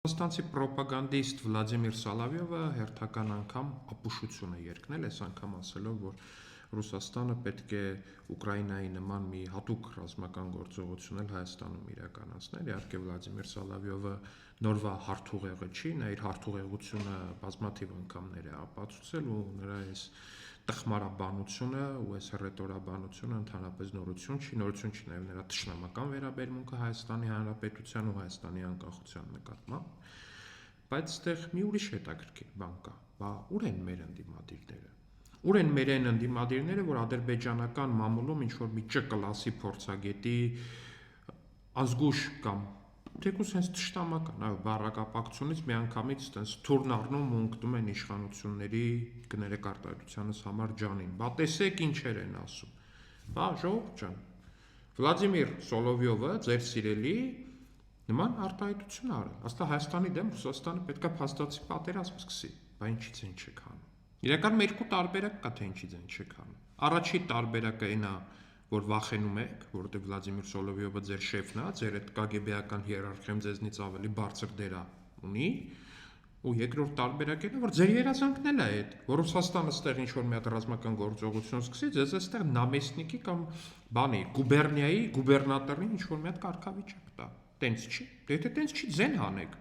Ռուսաստանցի պրոպագանդիստ Վլադիմիր Սոլովյովը հերթական անգամ ապուշություն է երկնել, այս անգամ ասելով, որ Ռուսաստանը պետք է Ուկրաինայի նման մի հատուկ ռազմական գործողություն էլ Հայաստանում իրականացնել։ Իհարկե Վլադիմիր Սոլովյովը նորվա հարթուղեղը չի, նա իր հարթուղեղությունը բազմաթիվ անգամներ է ապացուցել ու նրա այս տխմարաբանությունը ու այս հռետորաբանությունը ընդհանրապես նորություն չի նաև նրա թշնամական վերաբերմունքը Հայաստանի Հանրապետության ու Հայաստանի անկախության նկատմամբ, բայց այդտեղ մի ուրիշ հետաքրքիր բան կա, բա ուր են մեր ընդդիմադիրները։ Ուր են մեր այն ընդդիմադիրները, որ ադրբեջանական մամուլում ինչ-որ մի Չ կլասի փորձագետի ազգուշ կամ թեկուզ հենց թշնամական, այո, բառակապակցությունից միանգամից տենց թուրն առնում ու ընկնում են իշխանությունների կներեկարտադրությանս համար ջանին։ Բա տեսեք ինչեր են ասում։ Բա ժողովուրդ ջան, Վլադիմիր Սոլովյովը, ձեր սիրելի, նման արտահայտություն արել։ Ասա Հայաստանի դեմ Ռուսաստանը պետքա փաստացի պատերազմ սկսի, բա ինչից են չեք հանում։ Իրականում երկու տարբերակ կա, թե ինչից են չեք հանում։ Առաջի տարբերակը այն է, որ վախենում եք, որովհետև Վլադիմիր Սոլովյովը ձեր շեֆն է, ձեր այդ կագեբեական հիերարխիայում ձեզնից ավելի բարձր դեր ունի, ու երկրորդ տարբերակն է, որ ձեր երազանքն էլ է այդ, որ Ռուսաստանը ստեղ ինչ-որ մի հատ ռազմական գործողություն սկսի, ձեզ այստեղ նամեստնիկի կամ բանի, գուբերնիայի գուբերնատորին ինչ-որ մի հատ կարգավիճակ տա։ Տենց չի։ Եթե տենց չի, ձեն հանեք։